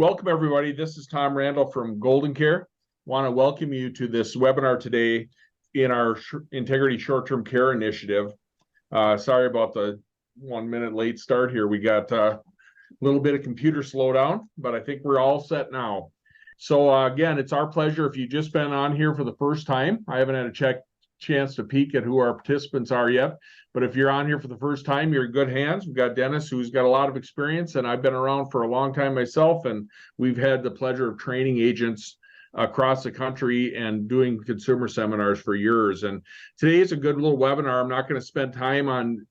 Welcome, everybody. This is Tom Randall from GoldenCare. Want to welcome you to this webinar today in our Integrity Short-Term Care Initiative. Sorry about the 1 minute late start here. We got a little bit of computer slowdown, but I think we're all set now. So again, it's our pleasure. If you've just been on here for the first time, I haven't had a chance to peek at who our participants are yet. But if you're on here for the first time, you're in good hands. We've got Dennis, who's got a lot of experience, and I've been around for a long time myself, and we've had the pleasure of training agents across the country and doing consumer seminars for years. And today is a good little webinar. I'm not going to spend time on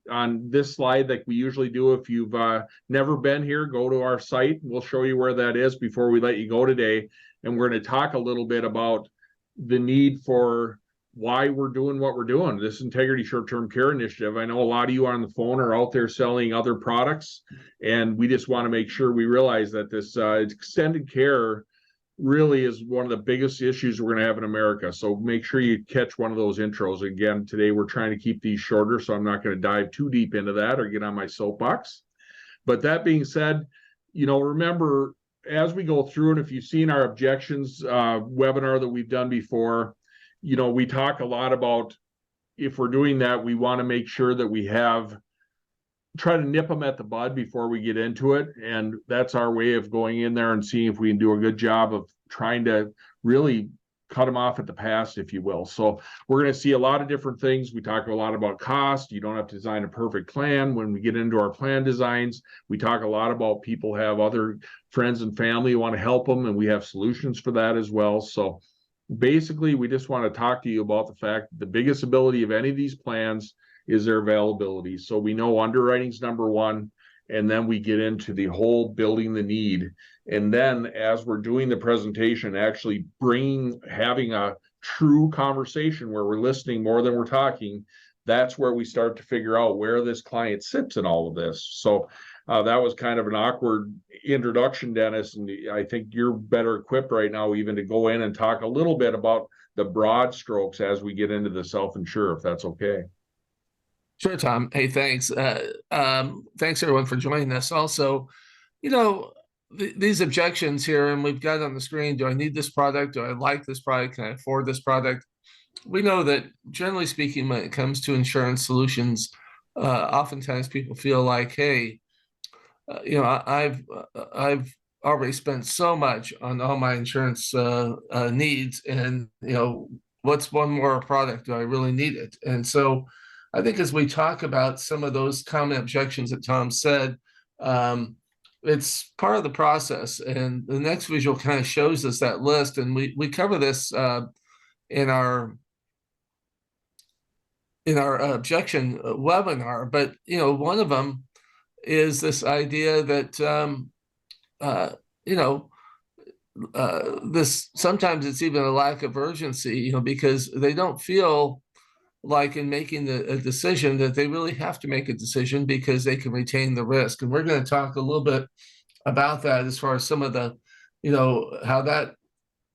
this slide like we usually do. If you've never been here, go to our site. We'll show you where that is before we let you go today. And we're going to talk a little bit about the need for why we're doing what we're doing, this Integrity Short-Term Care Initiative. I know a lot of you on the phone are out there selling other products, and we just want to make sure we realize that this extended care really is one of the biggest issues we're going to have in America. So make sure you catch one of those intros. Again, today we're trying to keep these shorter, so I'm not going to dive too deep into that or get on my soapbox. But that being said, remember, as we go through, and if you've seen our objections webinar that we've done before, we talk a lot about, if we're doing that, we want to make sure that we try to nip them at the bud before we get into it. And that's our way of going in there and seeing if we can do a good job of trying to really cut them off at the pass, if you will. So we're going to see a lot of different things. We talk a lot about cost. You don't have to design a perfect plan. When we get into our plan designs, we talk a lot about people have other friends and family who want to help them, and we have solutions for that as well. So basically, we just want to talk to you about the fact that the biggest ability of any of these plans is their availability. So we know underwriting's number one, and then we get into the whole building the need. And then as we're doing the presentation, actually having a true conversation where we're listening more than we're talking, that's where we start to figure out where this client sits in all of this. So that was kind of an awkward introduction, Dennis, and I think you're better equipped right now even to go in and talk a little bit about the broad strokes as we get into the self-insure, if that's okay. Sure, Tom. Hey, thanks. Thanks everyone for joining us. Also, these objections here, and we've got on the screen, do I need this product? Do I like this product? Can I afford this product? We know that generally speaking, when it comes to insurance solutions, oftentimes people feel like, hey, I've already spent so much on all my insurance needs, and what's one more product? Do I really need it? And so I think as we talk about some of those common objections that Tom said, it's part of the process. And the next visual kind of shows us that list. And we cover this in our objection webinar. But, one of them is this idea that, this sometimes it's even a lack of urgency, because they don't feel like in making a decision that they really have to make a decision because they can retain the risk. And we're going to talk a little bit about that as far as some of the, how that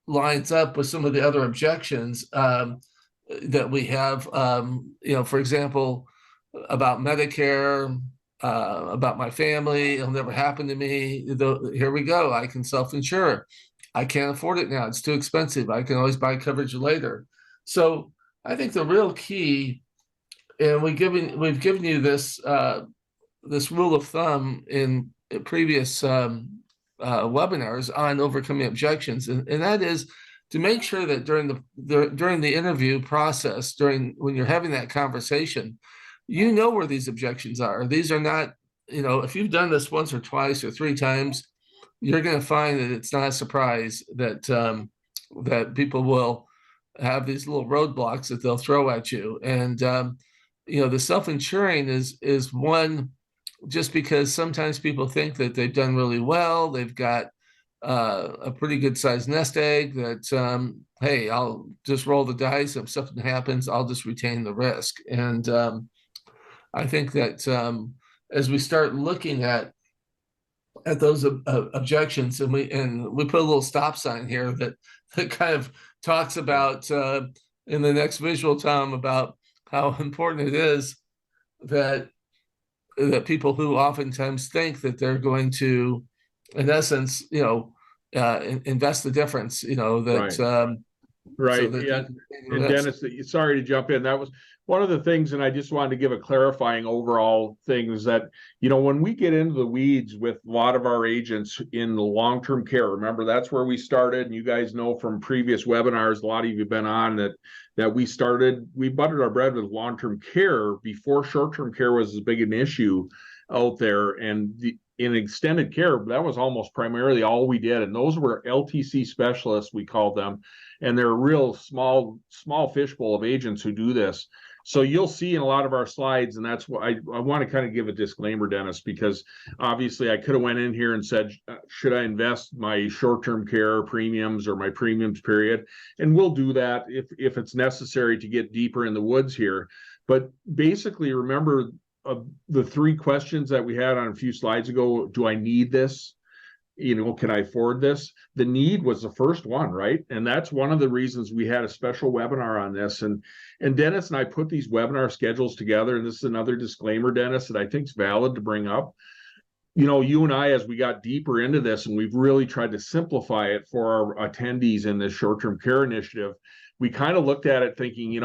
lines up with some of the other objections that we have, for example, about Medicare, about my family, it'll never happen to me. Here we go. I can self-insure. I can't afford it now. It's too expensive. I can always buy coverage later. So I think the real key, and we've given you this this rule of thumb in previous webinars on overcoming objections, and that is to make sure that during the interview process, when you're having that conversation, where these objections are. These are not, if you've done this once or twice or three times, you're going to find that it's not a surprise that that people will have these little roadblocks that they'll throw at you. And, the self-insuring is one, just because sometimes people think that they've done really well. They've got a pretty good sized nest egg that, hey, I'll just roll the dice. If something happens, I'll just retain the risk. And I think that as we start looking at those objections, and we put a little stop sign here that kind of talks about in the next visual, Tom, about how important it is that people who oftentimes think that they're going to, in essence, invest the difference, that Right. so Right. that Yeah. they can take the And risk. Dennis, sorry to jump in. That was one of the things, and I just wanted to give a clarifying overall thing is that, when we get into the weeds with a lot of our agents in the long-term care, remember that's where we started. And you guys know from previous webinars, a lot of you have been on that we buttered our bread with long-term care before short-term care was as big an issue out there. And in extended care, that was almost primarily all we did. And those were LTC specialists, we called them. And they're a real small fishbowl of agents who do this. So you'll see in a lot of our slides, and that's why I want to kind of give a disclaimer, Dennis, because obviously I could have went in here and said, should I invest my short-term care premiums or my premiums period? And we'll do that if it's necessary to get deeper in the woods here. But basically, remember the three questions that we had on a few slides ago. Do I need this? Can I afford this? The need was the first one, right? And that's one of the reasons we had a special webinar on this. And Dennis and I put these webinar schedules together. And this is another disclaimer, Dennis, that I think is valid to bring up. You and I, as we got deeper into this, and we've really tried to simplify it for our attendees in this short-term care initiative, we kind of looked at it thinking,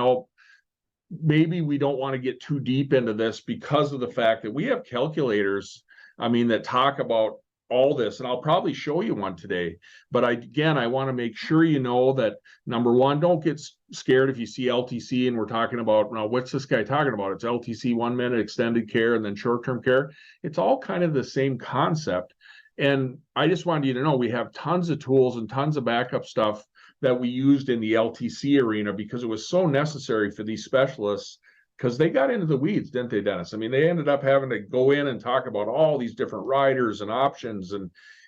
maybe we don't want to get too deep into this because of the fact that we have calculators, that talk about all this, and I'll probably show you one today. But I want to make sure that number one, don't get scared if you see LTC and we're talking about, now what's this guy talking about? It's LTC 1 minute, extended care, and then short-term care. It's all kind of the same concept. And I just wanted you to know we have tons of tools and tons of backup stuff that we used in the LTC arena because it was so necessary for these specialists, because they got into the weeds, didn't they, Dennis? They ended up having to go in and talk about all these different riders and options.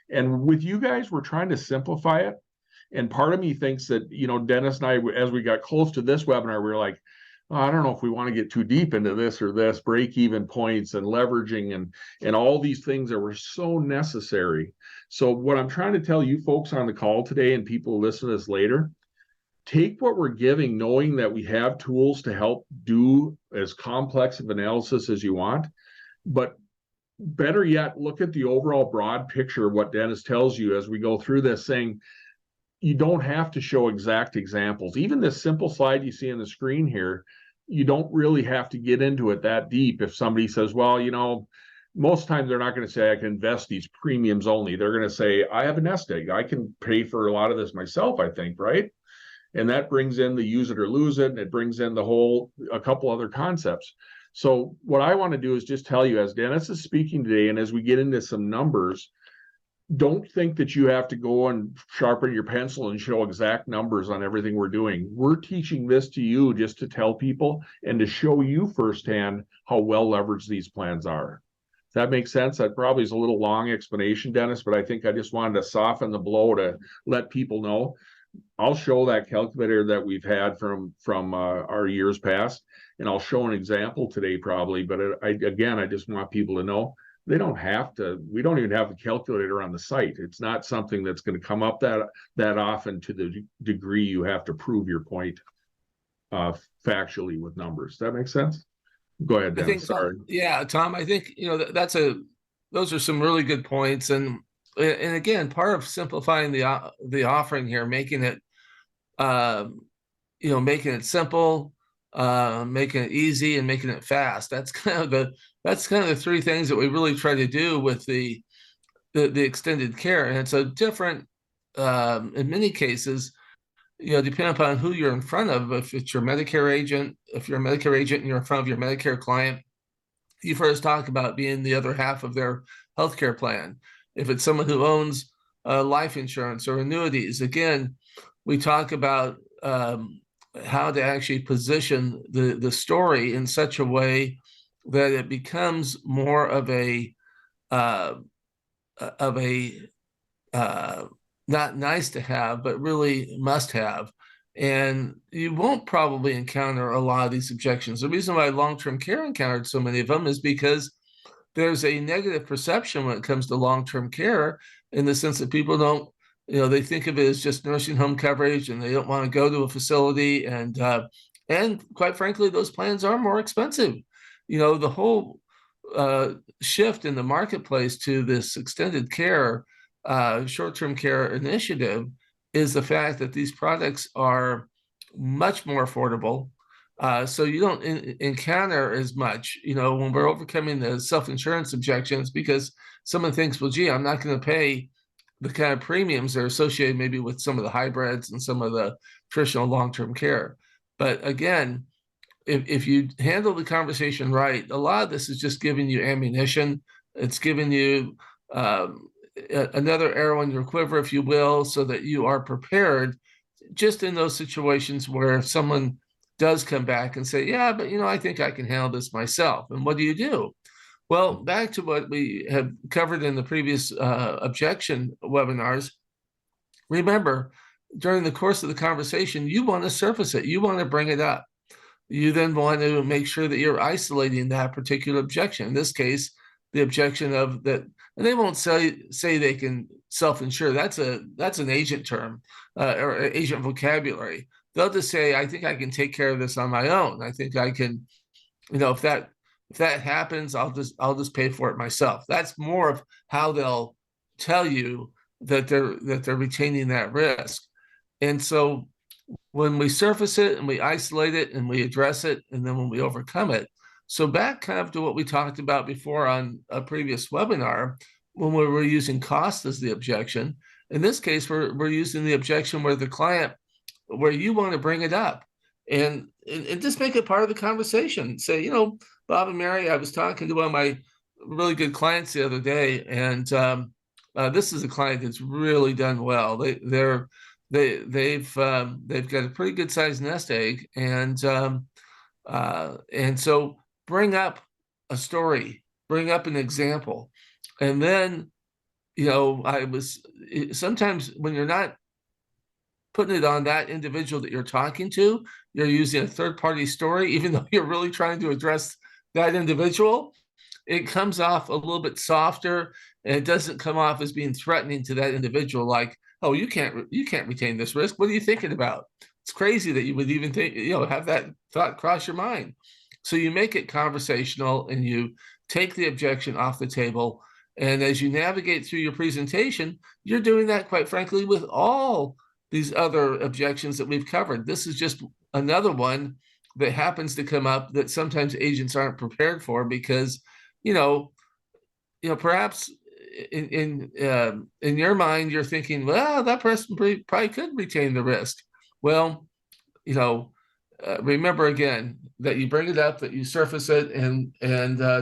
And with you guys, we're trying to simplify it. And part of me thinks that, Dennis and I, as we got close to this webinar, we were like, oh, I don't know if we want to get too deep into this or this, break-even points and leveraging and all these things that were so necessary. So what I'm trying to tell you folks on the call today and people who listen to this later, take what we're giving, knowing that we have tools to help do as complex of analysis as you want. But better yet, look at the overall broad picture of what Dennis tells you as we go through this, saying you don't have to show exact examples. Even this simple slide you see on the screen here, you don't really have to get into it that deep. If somebody says, well, most times they're not going to say I can invest these premiums only. They're going to say, I have a nest egg. I can pay for a lot of this myself, I think, right? And that brings in the use it or lose it, and it brings in a couple other concepts. So what I want to do is just tell you, as Dennis is speaking today, and as we get into some numbers, don't think that you have to go and sharpen your pencil and show exact numbers on everything we're doing. We're teaching this to you just to tell people and to show you firsthand how well leveraged these plans are. Does that make sense? That probably is a little long explanation, Dennis, but I think I just wanted to soften the blow to let people know. I'll show that calculator that we've had from our years past, and I'll show an example today probably. But I just want people to know they don't have to. We don't even have the calculator on the site. It's not something that's going to come up that often to the degree you have to prove your point factually with numbers. Does that make sense? Go ahead, Dennis. I think, Sorry. yeah, Tom, I think, those are some really good points. And again, part of simplifying the offering here, making it, making it simple, making it easy, and making it fast. That's kind of the three things that we really try to do with the extended care. And it's a different, in many cases, depending upon who you're in front of. If it's your Medicare agent, if you're a Medicare agent and you're in front of your Medicare client, you first talk about being the other half of their healthcare plan. If it's someone who owns life insurance or annuities, again, we talk about how to actually position the story in such a way that it becomes more of a not nice to have, but really must have. And you won't probably encounter a lot of these objections. The reason why long-term care encountered so many of them is because there's a negative perception when it comes to long-term care, in the sense that people don't, they think of it as just nursing home coverage, and they don't want to go to a facility. And quite frankly, those plans are more expensive. The whole shift in the marketplace to this extended care short-term care initiative is the fact that these products are much more affordable. So you don't encounter as much, when we're overcoming the self-insurance objections, because someone thinks, well, gee, I'm not going to pay the kind of premiums that are associated maybe with some of the hybrids and some of the traditional long-term care. But again, if you handle the conversation right, a lot of this is just giving you ammunition. It's giving you another arrow in your quiver, if you will, so that you are prepared just in those situations where someone does come back and say, yeah, but I think I can handle this myself. And what do you do? Well, back to what we have covered in the previous objection webinars. Remember, during the course of the conversation, you want to surface it. You want to bring it up. You then want to make sure that you're isolating that particular objection. In this case, the objection of that, and they won't say they can self-insure. That's an agent term or agent vocabulary. They'll just say, I think I can take care of this on my own. I think I can, if that happens, I'll just pay for it myself. That's more of how they'll tell you that they're retaining that risk. And so when we surface it and we isolate it and we address it, and then when we overcome it. So back kind of to what we talked about before on a previous webinar, when we were using cost as the objection. In this case, we're using the objection where you want to bring it up and just make it part of the conversation. Say, Bob and Mary, I was talking to one of my really good clients the other day, and this is a client that's really done well. They've got a pretty good sized nest egg, and so bring up a story, bring up an example, and then sometimes when you're not putting it on that individual that you're talking to, you're using a third party story, even though you're really trying to address that individual. It comes off a little bit softer, and it doesn't come off as being threatening to that individual, like, oh, you can't retain this risk. What are you thinking about? It's crazy that you would even think, have that thought cross your mind. So you make it conversational and you take the objection off the table. And as you navigate through your presentation, you're doing that, quite frankly, with all these other objections that we've covered. This is just another one that happens to come up that sometimes agents aren't prepared for, because, perhaps in your mind, you're thinking, well, that person probably could retain the risk. Well, remember again that you bring it up, that you surface it, and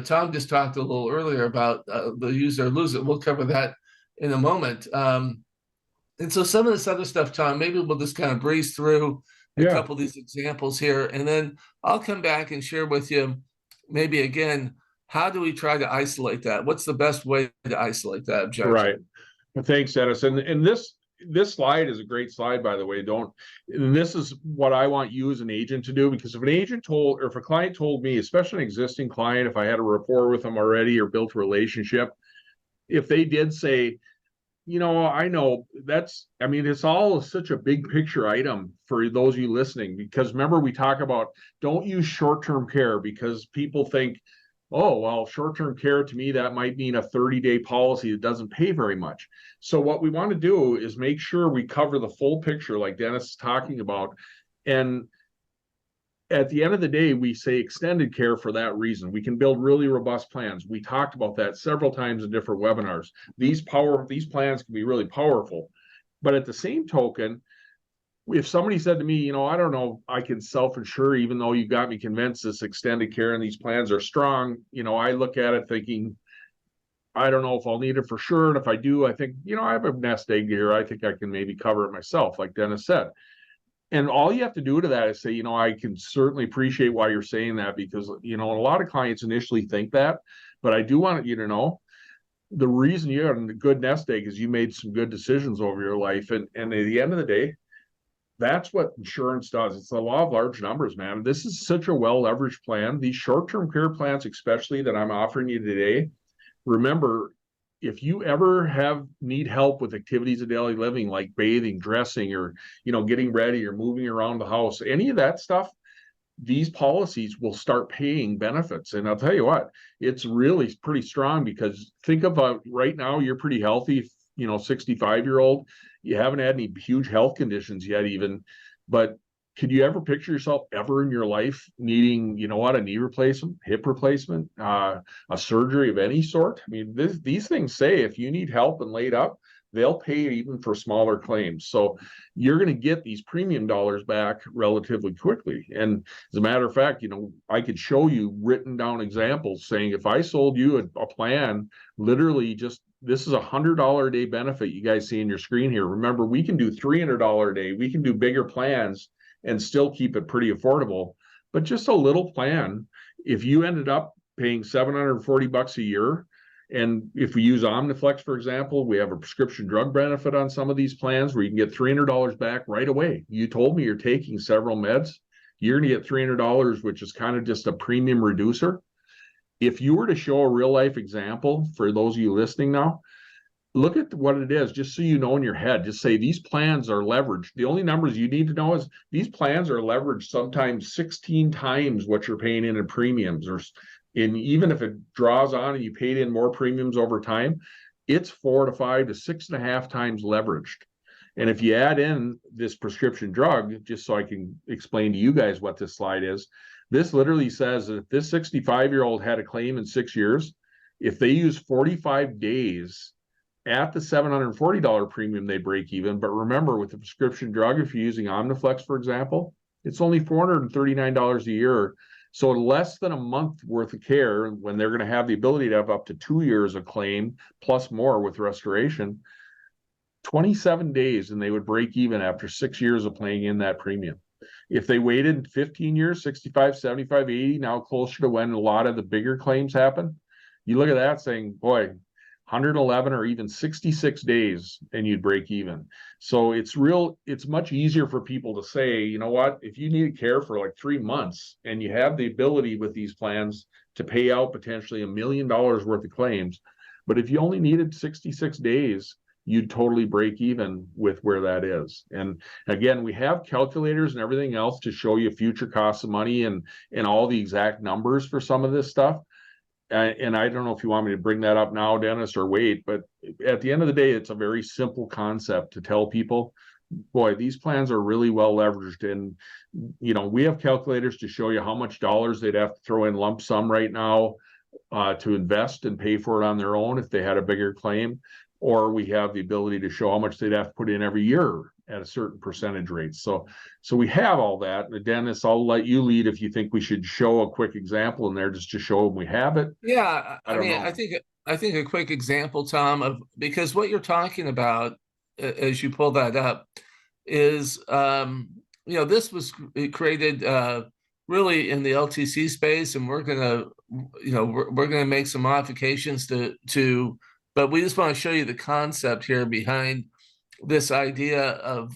Tom just talked a little earlier about the use it or lose it. We'll cover that in a moment. And so some of this other stuff, Tom, maybe we'll just kind of breeze through a couple of these examples here, and then I'll come back and share with you maybe again, how do we try to isolate that? What's the best way to isolate that objection? Right. Well, thanks, Dennis. And this slide is a great slide, by the way. And this is what I want you as an agent to do, because if a client told me, especially an existing client, if I had a rapport with them already or built a relationship, if they did say, I know it's all such a big picture item for those of you listening, because remember, we talk about don't use short-term care, because people think, oh, well, short-term care, to me, that might mean a 30-day policy that doesn't pay very much. So what we want to do is make sure we cover the full picture, like Dennis is talking about. And at the end of the day, we say extended care for that reason. We can build really robust plans. We talked about that several times in different webinars. These plans can be really powerful. But at the same token, if somebody said to me, I don't know, I can self-insure, even though you got me convinced this extended care and these plans are strong, I look at it thinking, I don't know if I'll need it for sure. And if I do, I think, I have a nest egg here. I think I can maybe cover it myself, like Dennis said. And all you have to do to that is say, I can certainly appreciate why you're saying that, because, a lot of clients initially think that, but I do want you to know the reason you have a good nest egg is you made some good decisions over your life. And at the end of the day, that's what insurance does. It's the law of large numbers, man. This is such a well-leveraged plan. These short-term care plans, especially that I'm offering you today, remember, if you ever need help with activities of daily living, like bathing, dressing, or, getting ready or moving around the house, any of that stuff, these policies will start paying benefits. And I'll tell you what, it's really pretty strong, because think about right now, you're pretty healthy. 65-year-old, you haven't had any huge health conditions yet even, but could you ever picture yourself ever in your life needing, a knee replacement, hip replacement, a surgery of any sort? I mean, these things say if you need help and laid up, they'll pay even for smaller claims. So you're going to get these premium dollars back relatively quickly. And as a matter of fact, I could show you written down examples saying if I sold you a plan, literally just this is $100 a day benefit you guys see in your screen here. Remember, we can do $300 a day. We can do bigger plans and still keep it pretty affordable. But just a little plan, if you ended up paying $740 a year, and if we use Omniflex, for example, we have a prescription drug benefit on some of these plans where you can get $300 back right away. You told me you're taking several meds. You're going to get $300, which is kind of just a premium reducer. If you were to show a real life example for those of you listening now, look at what it is, just so you know in your head. Just say these plans are leveraged. The only numbers you need to know is these plans are leveraged sometimes 16 times what you're paying in premiums, and even if it draws on and you paid in more premiums over time, it's 4 to 5 to 6.5 times leveraged. And if you add in this prescription drug, just so I can explain to you guys what this slide is, this literally says that if this 65-year-old had a claim in 6 years, if they use 45 days at the $740 premium, they break even. But remember, with the prescription drug, if you're using Omniflex, for example, it's only $439 a year. So less than a month worth of care when they're going to have the ability to have up to 2 years of claim plus more with restoration, 27 days, and they would break even after 6 years of paying in that premium. If they waited 15 years, 65, 75, 80, now closer to when a lot of the bigger claims happen, you look at that saying, boy, 111 or even 66 days and you'd break even. So it's much easier for people to say, you know what, if you need care for like 3 months and you have the ability with these plans to pay out potentially $1 million worth of claims, but if you only needed 66 days, you'd totally break even with where that is. And again, we have calculators and everything else to show you future costs of money and all the exact numbers for some of this stuff. And I don't know if you want me to bring that up now, Dennis, or wait, but at the end of the day, it's a very simple concept to tell people, boy, these plans are really well leveraged. And, we have calculators to show you how much dollars they'd have to throw in lump sum right now to invest and pay for it on their own if they had a bigger claim. Or we have the ability to show how much they'd have to put in every year at a certain percentage rate. So we have all that. Dennis, I'll let you lead if you think we should show a quick example in there just to show them we have it. Yeah, I don't know. I think a quick example, Tom, of because what you're talking about as you pull that up is this was created really in the LTC space, and we're gonna make some modifications to but we just want to show you the concept here behind this idea of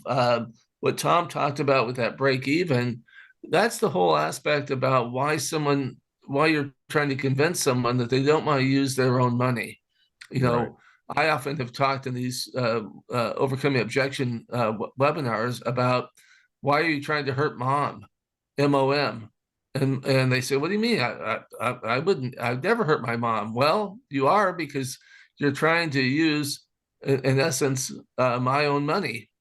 what Tom talked about with that break even. That's the whole aspect about why you're trying to convince someone that they don't want to use their own money. Right. I often have talked in these overcoming objection webinars about why are you trying to hurt mom, MOM? And they say, what do you mean? I'd never hurt my mom. Well, you are, because you're trying to use, in essence, my own money.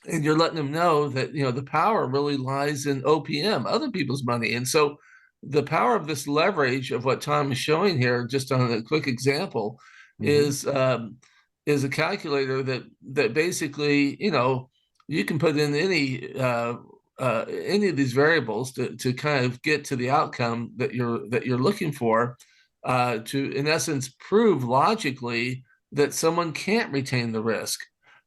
And you're letting them know that, the power really lies in OPM, other people's money. And so the power of this leverage of what Tom is showing here, just on a quick example, is a calculator that basically, you can put in any of these variables to kind of get to the outcome that you're looking for, to, in essence, prove logically that someone can't retain the risk.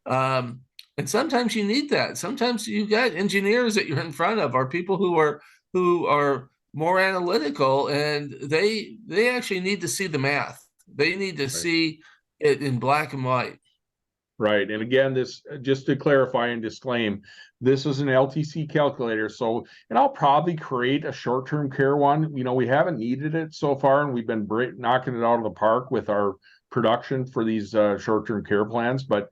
And sometimes you need that. Sometimes you got engineers that you're in front of, or people who are more analytical, and they actually need to see the math. They need to see it in black and white. Right. And again, this, just to clarify and disclaim, this is an LTC calculator. So, and I'll probably create a short-term care one. We haven't needed it so far, and we've been knocking it out of the park with our production for these short-term care plans. But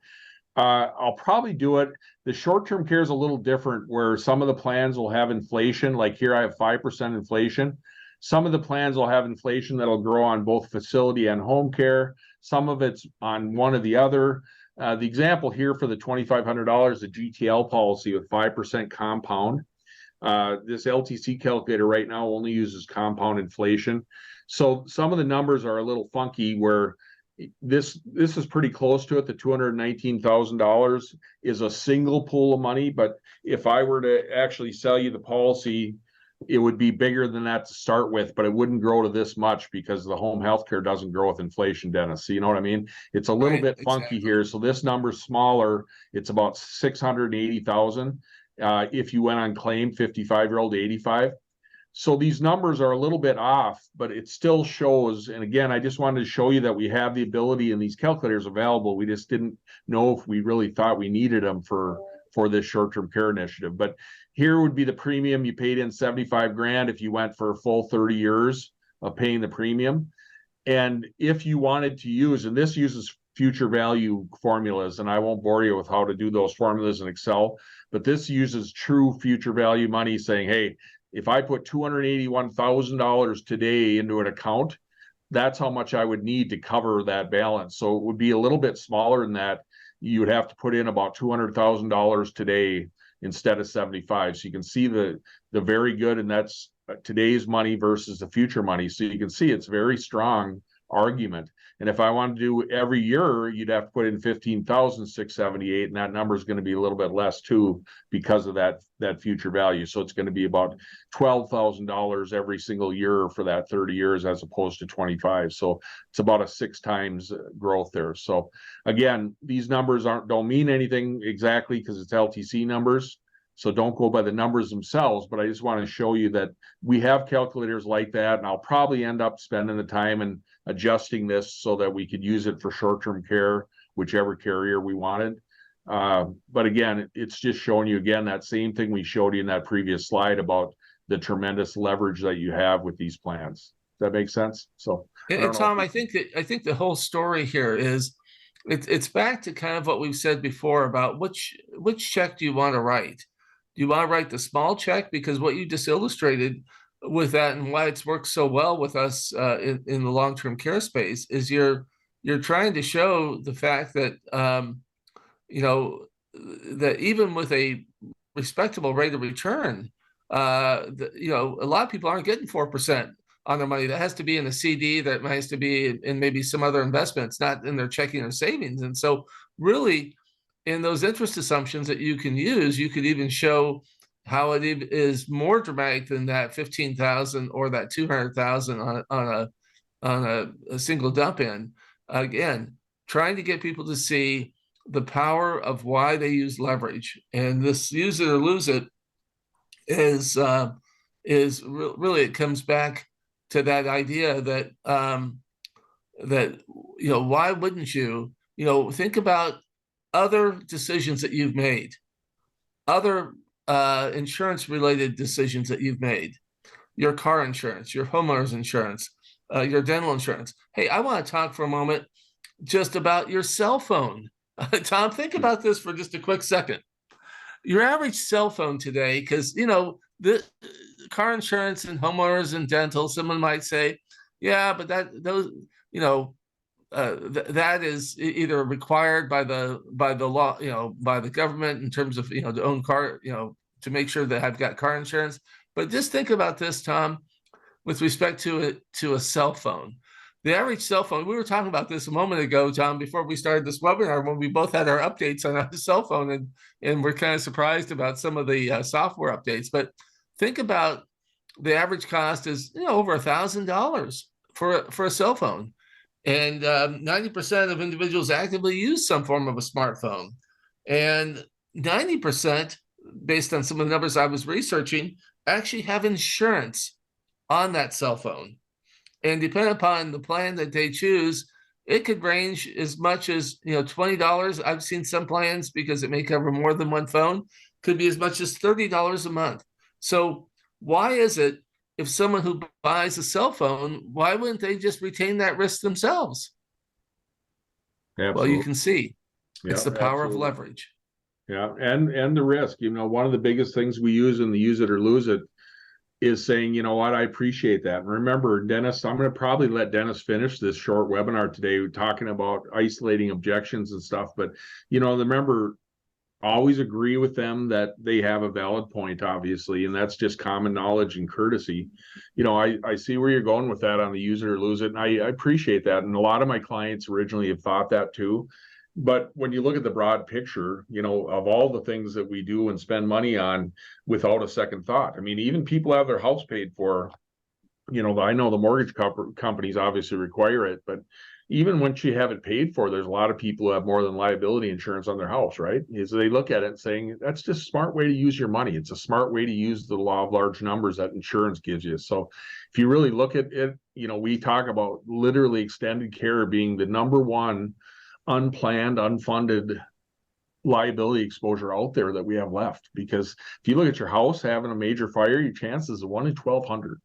I'll probably do it. The short-term care is a little different, where some of the plans will have inflation. Like here, I have 5% inflation. Some of the plans will have inflation that'll grow on both facility and home care. Some of it's on one or the other. The example here for the $2,500, the GTL policy with 5% compound. This LTC calculator right now only uses compound inflation. So some of the numbers are a little funky where this is pretty close to it. The $219,000 is a single pool of money, but if I were to actually sell you the policy, it would be bigger than that to start with, but it wouldn't grow to this much because the home health care doesn't grow with inflation, Dennis. So you know what I mean? It's a little bit funky here. So this number's smaller. It's about 680,000. If you went on claim 55-year-old to 85. So these numbers are a little bit off, but it still shows. And again, I just wanted to show you that we have the ability and these calculators available. We just didn't know if we really thought we needed them for this short-term care initiative. But here would be the premium. You paid in 75 grand if you went for a full 30 years of paying the premium. And if you wanted to use, and this uses future value formulas, and I won't bore you with how to do those formulas in Excel, but this uses true future value money saying, hey, if I put $281,000 today into an account, that's how much I would need to cover that balance. So it would be a little bit smaller than that. You would have to put in about $200,000 today instead of 75. So you can see the very good, and that's today's money versus the future money. So you can see it's very strong argument. And if I want to do every year, you'd have to put in 15,678, and that number is going to be a little bit less too because of that future value. So it's going to be about $12,000 every single year for that 30 years as opposed to 25. So it's about a 6 times growth there. So again, these numbers don't mean anything exactly because it's LTC numbers. So don't go by the numbers themselves, but I just want to show you that we have calculators like that, and I'll probably end up spending the time and adjusting this so that we could use it for short-term care, whichever carrier we wanted. But again, it's just showing you again that same thing we showed you in that previous slide about the tremendous leverage that you have with these plans. Does that make sense? So, and Tom, I think the whole story here is it's back to kind of what we've said before about which check do you want to write? Do you want to write the small check? Because what you just illustrated with that and why it's worked so well with us in the long-term care space is you're trying to show the fact that that even with a respectable rate of return, a lot of people aren't getting 4% on their money. That has to be in a CD, that has to be in maybe some other investments, not in their checking or savings. And so really, in those interest assumptions that you can use, you could even show how it is more dramatic than that 15,000 or that 200,000 on a single dump in. Again, trying to get people to see the power of why they use leverage, and this use it or lose it is really, it comes back to that idea that why wouldn't you think about other decisions that you've made, other insurance related decisions that you've made, your car insurance, your homeowner's insurance, your dental insurance. Hey, I want to talk for a moment just about your cell phone. Tom, think about this for just a quick second. Your average cell phone today, because the car insurance and homeowners and dental, someone might say, yeah, but that is either required by the law, by the government in terms of to own car, to make sure that I've got car insurance. But just think about this, Tom, with respect to a cell phone. The average cell phone, we were talking about this a moment ago, Tom, before we started this webinar, when we both had our updates on our cell phone, and we're kind of surprised about some of the software updates. But think about the average cost is over $1,000 for a cell phone. And 90% of individuals actively use some form of a smartphone. And 90%, based on some of the numbers I was researching, actually have insurance on that cell phone. And depending upon the plan that they choose, it could range as much as $20. I've seen some plans, because it may cover more than one phone, could be as much as $30 a month. So why is it, if someone who buys a cell phone, why wouldn't they just retain that risk themselves? Absolutely. Well, you can see it's the power of leverage. Yeah, and the risk. One of the biggest things we use in the use it or lose it is saying, you know what, I appreciate that. And remember, Dennis, I'm going to probably let Dennis finish this short webinar today talking about isolating objections and stuff. But, remember, always agree with them that they have a valid point, obviously, and that's just common knowledge and courtesy. I see where you're going with that on the use it or lose it, and I appreciate that. And a lot of my clients originally have thought that too. But when you look at the broad picture, of all the things that we do and spend money on without a second thought, I mean, even people have their house paid for, I know the mortgage companies obviously require it, but even once you have it paid for, there's a lot of people who have more than liability insurance on their house, right? Is they look at it and saying, that's just a smart way to use your money. It's a smart way to use the law of large numbers that insurance gives you. So if you really look at it, we talk about literally extended care being the number one unplanned, unfunded liability exposure out there that we have left. Because if you look at your house having a major fire, your chances of 1 in 1,200.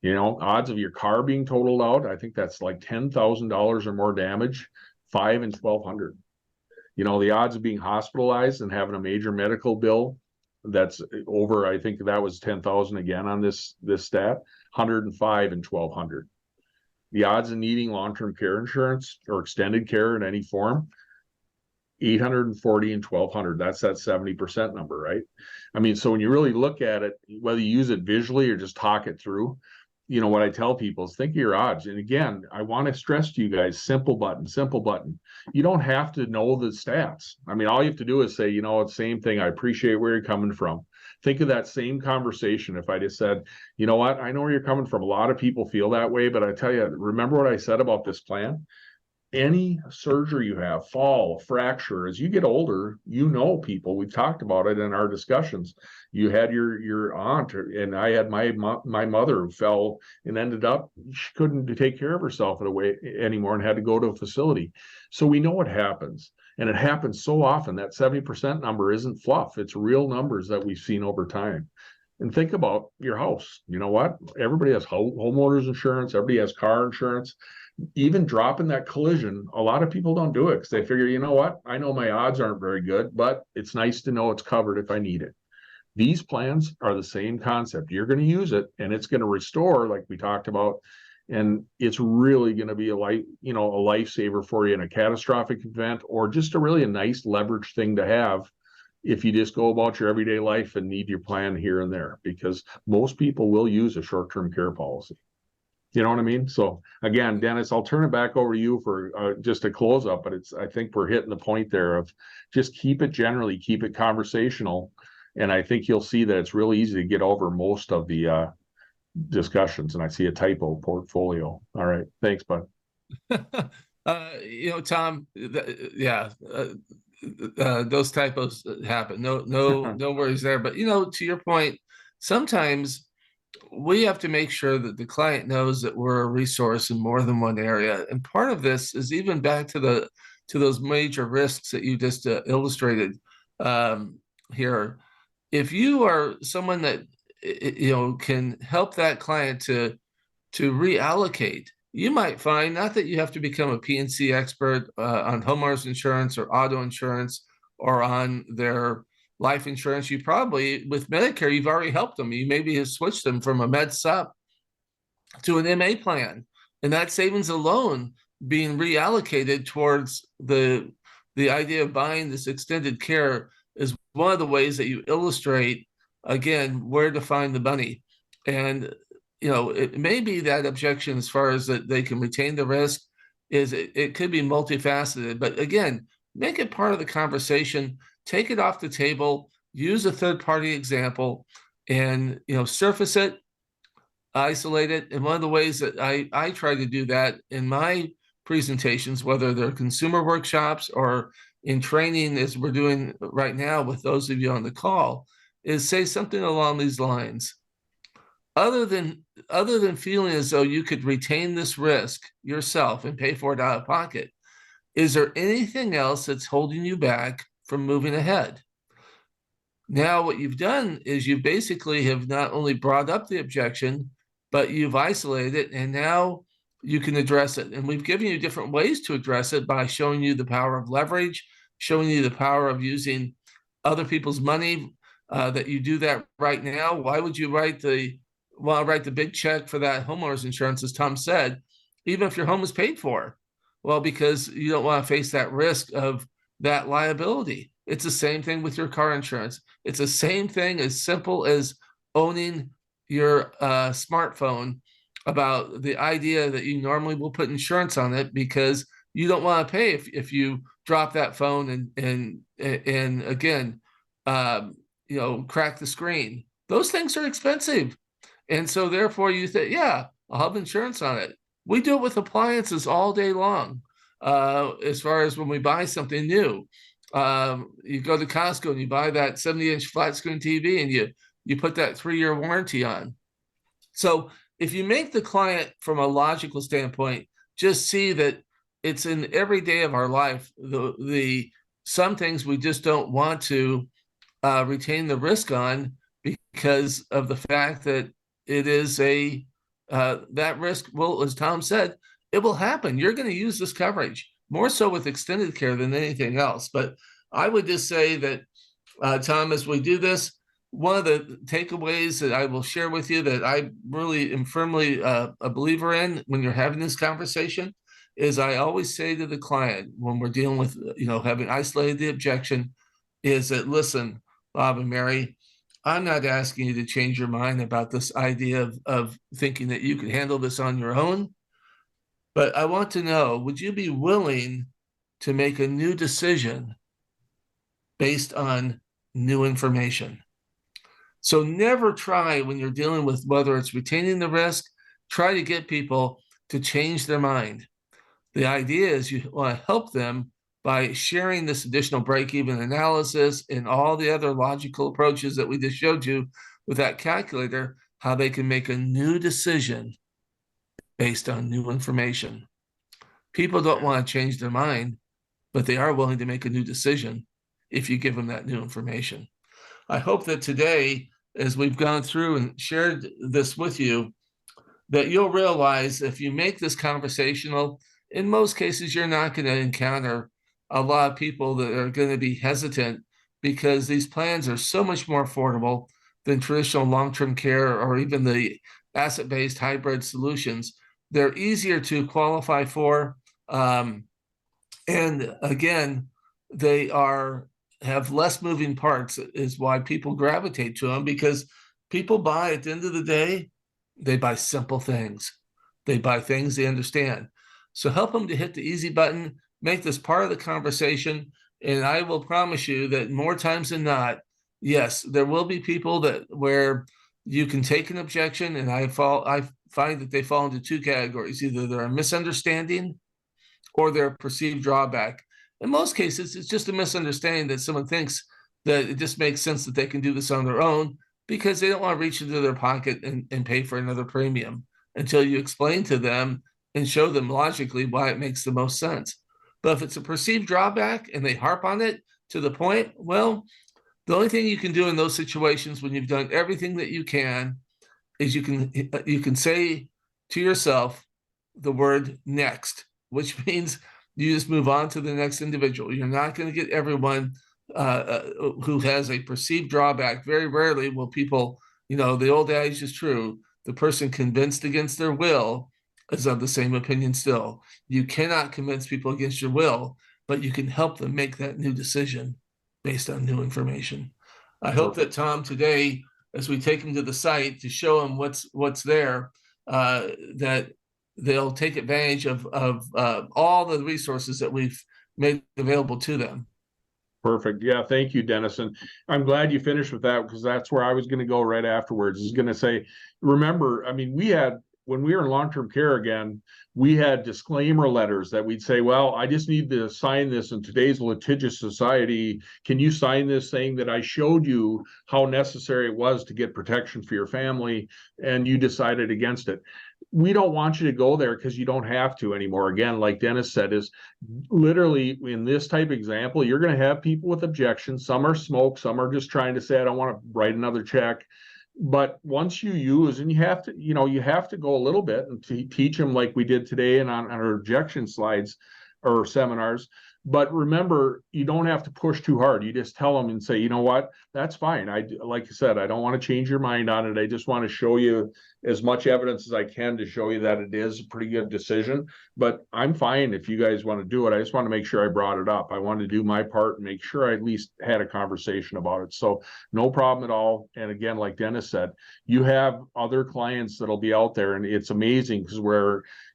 Odds of your car being totaled out, I think that's like $10,000 or more damage, 5 in 1,200. The odds of being hospitalized and having a major medical bill that's over, I think that was 10,000 again on this stat, 105 in 1,200. The odds of needing long-term care insurance or extended care in any form, 840 and 1,200. That's that 70% number, right? I mean, so when you really look at it, whether you use it visually or just talk it through, what I tell people is think of your odds. And again, I want to stress to you guys, simple button. You don't have to know the stats. I mean, all you have to do is say, it's the same thing. I appreciate where you're coming from. Think of that same conversation. If I just said, you know what, I know where you're coming from. A lot of people feel that way, but I tell you, remember what I said about this plan? Any surgery you have, fall, fracture, as you get older, people, we've talked about it in our discussions. You had your aunt, and I had my mother who fell and ended up, she couldn't take care of herself in a way anymore and had to go to a facility. So we know what happens. And it happens so often. That 70% number isn't fluff. It's real numbers that we've seen over time. And think about your house. You know what? Everybody has homeowners insurance. Everybody has car insurance. Even dropping that collision, a lot of people don't do it because they figure, you know what? I know my odds aren't very good, but it's nice to know it's covered if I need it. These plans are the same concept. You're going to use it and it's going to restore, like we talked about, and it's really going to be a lifesaver for you in a catastrophic event, or just a nice leverage thing to have if you just go about your everyday life and need your plan here and there, because most people will use a short-term care policy. You know what I mean? So again, Dennis, I'll turn it back over to you for just a close up, but I think we're hitting the point there of just keep it conversational. And I think you'll see that it's really easy to get over most of the discussions. And I see a typo, portfolio. All right. Thanks, bud. Tom, those typos happen. No worries there. But, to your point, sometimes we have to make sure that the client knows that we're a resource in more than one area. And part of this is even back to those major risks that you just illustrated here. If you are someone that can help that client to reallocate, you might find not that you have to become a P&C expert on homeowners insurance or auto insurance or on their life insurance. You probably, with Medicare, you've already helped them. You maybe have switched them from a Med Supp to an MA plan, and that savings alone being reallocated towards the idea of buying this extended care is one of the ways that you illustrate, again, where to find the money. And it may be that objection as far as that they can retain the risk is it could be multifaceted, but again, make it part of the conversation. Take it off the table, use a third-party example, and surface it, isolate it. And one of the ways that I try to do that in my presentations, whether they're consumer workshops or in training, as we're doing right now with those of you on the call, is say something along these lines. Other than feeling as though you could retain this risk yourself and pay for it out of pocket, is there anything else that's holding you back from moving ahead? Now, what you've done is you basically have not only brought up the objection, but you've isolated it, and now you can address it. And we've given you different ways to address it by showing you the power of leverage, showing you the power of using other people's money, that you do that right now. Why would you write the want to write the big check for that homeowner's insurance, as Tom said, even if your home is paid for. Well, because you don't want to face that risk of that liability. It's the same thing with your car insurance. It's the same thing, as simple as owning your smartphone, about the idea that you normally will put insurance on it because you don't want to pay if you drop that phone and again, crack the screen. Those things are expensive. And so therefore you think, yeah, I'll have insurance on it. We do it with appliances all day long. As far as when we buy something new, you go to Costco and you buy that 70-inch flat screen TV and you put that 3-year warranty on. So if you make the client, from a logical standpoint, just see that it's in every day of our life, the some things we just don't want to retain the risk on because of the fact that it is that risk will, as Tom said, it will happen. You're going to use this coverage more so with extended care than anything else. But I would just say that, Tom, as we do this, one of the takeaways that I will share with you that I really am firmly a believer in when you're having this conversation is I always say to the client when we're dealing with, having isolated the objection, is that, listen, Bob and Mary, I'm not asking you to change your mind about this idea of thinking that you can handle this on your own. But I want to know, would you be willing to make a new decision based on new information? So never try, when you're dealing with whether it's retaining the risk, try to get people to change their mind. The idea is you want to help them by sharing this additional break-even analysis and all the other logical approaches that we just showed you with that calculator, how they can make a new decision based on new information. People don't want to change their mind, but they are willing to make a new decision if you give them that new information. I hope that today, as we've gone through and shared this with you, that you'll realize if you make this conversational, in most cases, you're not going to encounter a lot of people that are going to be hesitant because these plans are so much more affordable than traditional long-term care or even the asset-based hybrid solutions. They're easier to qualify for. And again, they have less moving parts, is why people gravitate to them, because people buy, at the end of the day, they buy simple things. They buy things they understand. So help them to hit the easy button, make this part of the conversation. And I will promise you that more times than not, yes, there will be people where you can take an objection, and I find that they fall into two categories. Either they're a misunderstanding or they're a perceived drawback. In most cases, it's just a misunderstanding that someone thinks that it just makes sense that they can do this on their own because they don't want to reach into their pocket and pay for another premium until you explain to them and show them logically why it makes the most sense. But if it's a perceived drawback and they harp on it to the point, well, the only thing you can do in those situations when you've done everything that you can is you can say to yourself the word next, which means you just move on to the next individual. You're not going to get everyone who has a perceived drawback. Very rarely will people, the old adage is true, the person convinced against their will is of the same opinion still. You cannot convince people against your will, but you can help them make that new decision based on new information. I hope that, Tom, today, as we take them to the site to show them what's there, that they'll take advantage of all the resources that we've made available to them. Perfect. Yeah, thank you, Dennis. And I'm glad you finished with that, because that's where I was going to go right afterwards. I was going to say, remember, I mean, when we were in long-term care again, we had disclaimer letters that we'd say, well, I just need to sign this in today's litigious society. Can you sign this saying that I showed you how necessary it was to get protection for your family and you decided against it? We don't want you to go there because you don't have to anymore. Again, like Dennis said, is literally in this type of example, you're going to have people with objections. Some are smoke, some are just trying to say, I don't want to write another check. But once you use, and you have to go a little bit and teach them, like we did today and on our objection slides or seminars, But remember, you don't have to push too hard. You just tell them and say, you know what, that's fine. Like I said, I don't want to change your mind on it. I just want to show you as much evidence as I can to show you that it is a pretty good decision. But I'm fine if you guys want to do it. I just want to make sure I brought it up. I wanted to do my part and make sure I at least had a conversation about it. So no problem at all. And again, like Dennis said, you have other clients that'll be out there, and it's amazing because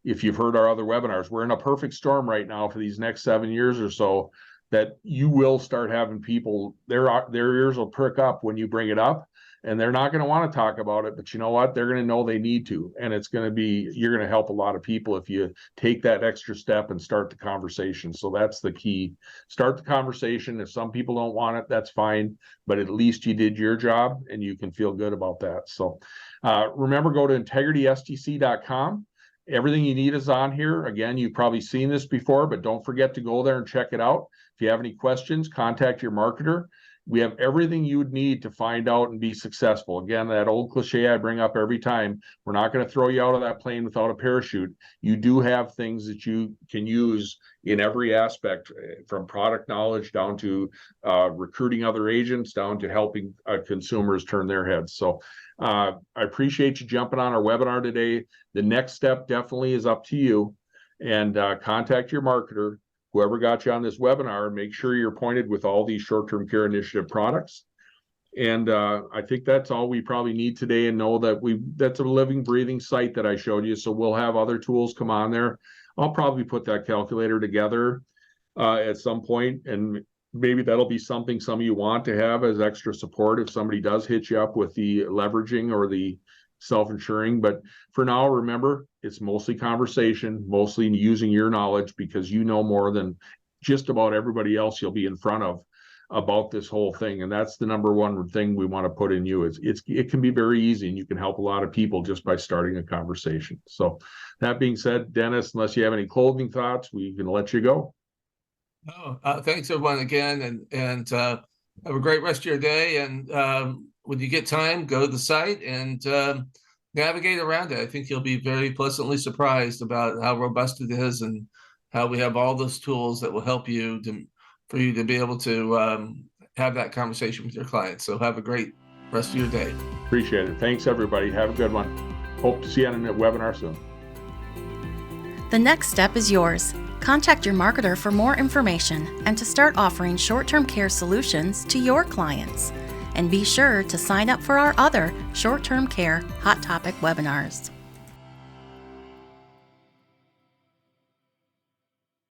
if you've heard our other webinars, we're in a perfect storm right now for these next 7 years or so, that you will start having people, their ears will perk up when you bring it up, and they're not going to want to talk about it, but you know what? They're going to know they need to, and you're going to help a lot of people if you take that extra step and start the conversation. So that's the key. Start the conversation. If some people don't want it, that's fine, but at least you did your job and you can feel good about that. So remember, go to integritystc.com. Everything you need is on here. Again, you've probably seen this before, but don't forget to go there and check it out. If you have any questions, contact your marketer. We have everything you would need to find out and be successful. Again, that old cliche I bring up every time, we're not going to throw you out of that plane without a parachute. You do have things that you can use in every aspect, from product knowledge down to recruiting other agents, down to helping consumers turn their heads. So I appreciate you jumping on our webinar today. The next step definitely is up to you, and contact your marketer, whoever got you on this webinar. Make sure you're appointed with all these short-term care initiative products. And I think that's all we probably need today, and know that that's a living, breathing site that I showed you. So we'll have other tools come on there. I'll probably put that calculator together at some point, and maybe that'll be something some of you want to have as extra support if somebody does hit you up with the leveraging or the self-insuring. But for now, remember, it's mostly conversation, mostly using your knowledge, because you know more than just about everybody else you'll be in front of about this whole thing. And that's the number one thing we want to put in you. It can be very easy, and you can help a lot of people just by starting a conversation. So that being said, Dennis, unless you have any closing thoughts, we can let you go. Thanks everyone again, and have a great rest of your day. And when you get time, go to the site and navigate around it. I think you'll be very pleasantly surprised about how robust it is, and how we have all those tools that will help you for you to be able to have that conversation with your clients. So have a great rest of your day. Appreciate it. Thanks, everybody. Have a good one. Hope to see you on a webinar soon. The next step is yours. Contact your marketer for more information and to start offering short-term care solutions to your clients. And be sure to sign up for our other short-term care hot topic webinars.